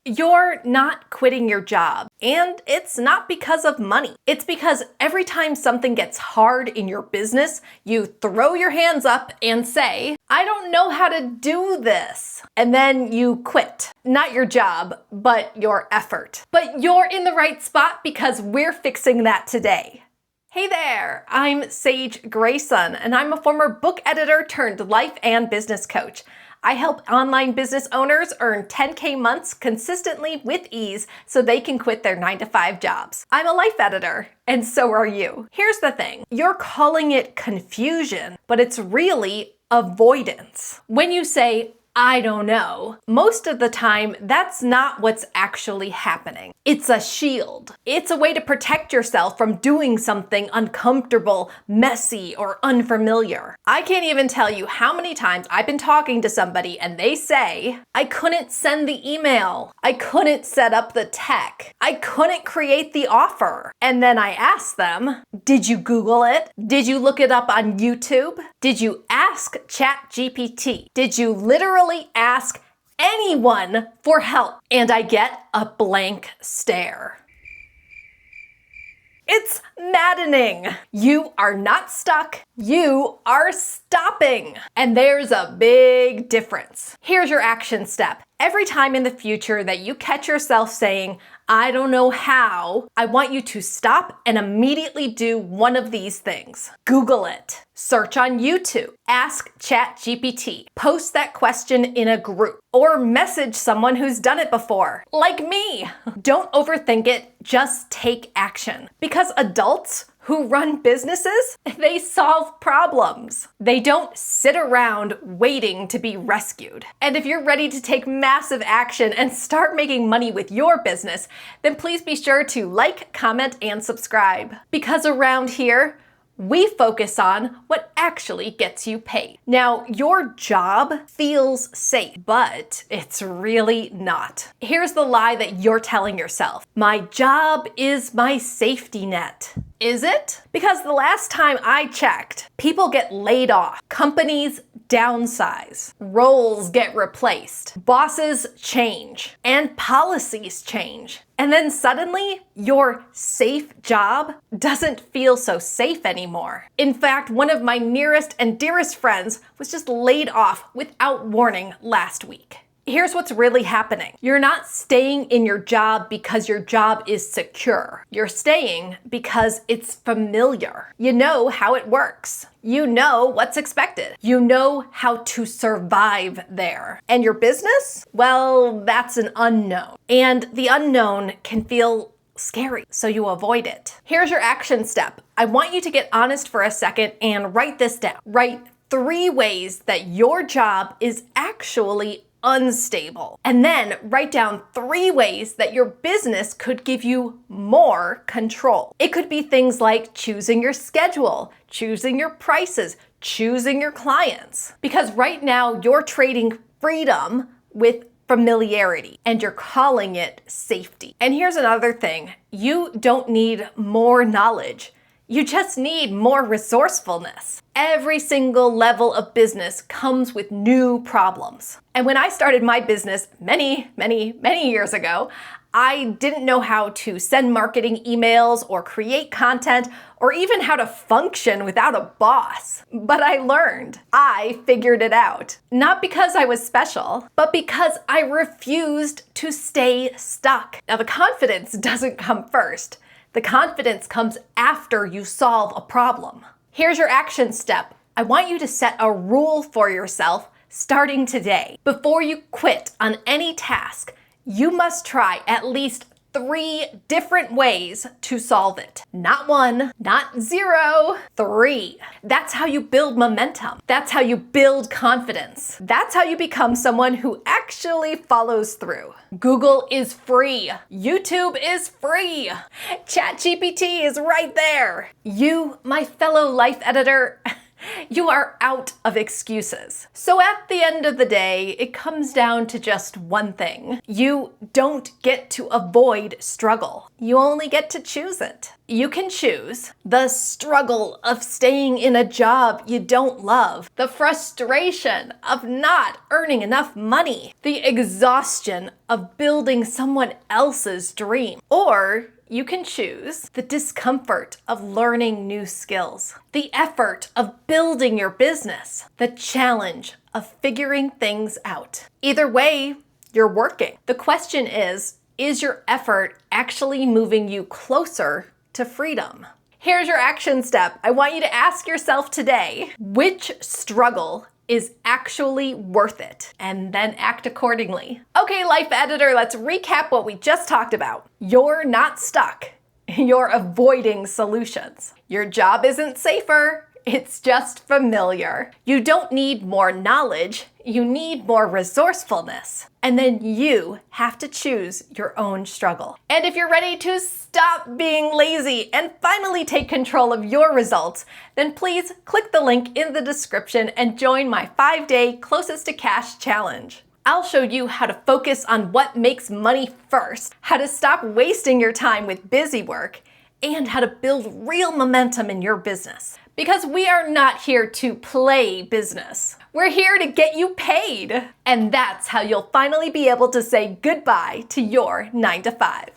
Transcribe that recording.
You're not quitting your job, and it's not because of money. It's because every time something gets hard in your business, you throw your hands up and say, I don't know how to do this. And then you quit. Not your job, but your effort. But you're in the right spot because we're fixing that today. Hey there, I'm Sage Grayson, and I'm a former book editor turned life and business coach. I help online business owners earn 10K months consistently with ease so they can quit their 9-to-5 jobs. I'm a life editor, and so are you. Here's the thing, you're calling it confusion, but it's really avoidance. When you say, I don't know, most of the time, that's not what's actually happening. It's a shield. It's a way to protect yourself from doing something uncomfortable, messy, or unfamiliar. I can't even tell you how many times I've been talking to somebody and they say, I couldn't send the email. I couldn't set up the tech. I couldn't create the offer. And then I ask them, did you Google it? Did you look it up on YouTube? Did you ask ChatGPT? Did you literally ask anyone for help? And I get a blank stare. It's maddening. You are not stuck. You are stopping. And there's a big difference. Here's your action step. Every time in the future that you catch yourself saying, I don't know how, I want you to stop and immediately do one of these things. Google it. Search on YouTube. Ask ChatGPT. Post that question in a group. Or message someone who's done it before, like me. Don't overthink it, just take action. Because adults who run businesses, they solve problems. They don't sit around waiting to be rescued. And if you're ready to take massive action and start making money with your business, then please be sure to like, comment, and subscribe. Because around here, we focus on what actually gets you paid. Now, your job feels safe, but it's really not. Here's the lie that you're telling yourself. My job is my safety net. Is it? Because the last time I checked, people get laid off, companies downsize, roles get replaced, bosses change, and policies change. And then suddenly, your safe job doesn't feel so safe anymore. In fact, one of my nearest and dearest friends was just laid off without warning last week. Here's what's really happening. You're not staying in your job because your job is secure. You're staying because it's familiar. You know how it works. You know what's expected. You know how to survive there. And your business? Well, that's an unknown. And the unknown can feel scary, so you avoid it. Here's your action step. I want you to get honest for a second and write this down. Write 3 ways that your job is actually unstable. And then write down 3 ways that your business could give you more control. It could be things like choosing your schedule, choosing your prices, choosing your clients. Because right now you're trading freedom with familiarity and you're calling it safety. And here's another thing. You don't need more knowledge. You just need more resourcefulness. Every single level of business comes with new problems. And when I started my business many years ago, I didn't know how to send marketing emails or create content or even how to function without a boss. But I learned. I figured it out. Not because I was special, but because I refused to stay stuck. Now, the confidence doesn't come first. The confidence comes after you solve a problem. Here's your action step. I want you to set a rule for yourself starting today. Before you quit on any task, you must try at least 3 different ways to solve it. Not 1, not 0, 3. That's how you build momentum. That's how you build confidence. That's how you become someone who actually follows through. Google is free. YouTube is free. ChatGPT is right there. You, my fellow life editor, You are out of excuses. So at the end of the day, it comes down to just one thing. You don't get to avoid struggle. You only get to choose it. You can choose the struggle of staying in a job you don't love, the frustration of not earning enough money, the exhaustion of building someone else's dream, or you can choose the discomfort of learning new skills, the effort of building your business, the challenge of figuring things out. Either way, you're working. The question is your effort actually moving you closer to freedom? Here's your action step. I want you to ask yourself today, which struggle is actually worth it? And then act accordingly. Okay, Life Editor, let's recap what we just talked about. You're not stuck. You're avoiding solutions. Your job isn't safer. It's just familiar. You don't need more knowledge. You need more resourcefulness. And then you have to choose your own struggle. And if you're ready to stop being lazy and finally take control of your results, then please click the link in the description and join my 5-day Closest to Cash challenge. I'll show you how to focus on what makes money first, how to stop wasting your time with busy work, and how to build real momentum in your business. Because we are not here to play business. We're here to get you paid. And that's how you'll finally be able to say goodbye to your 9 to 5.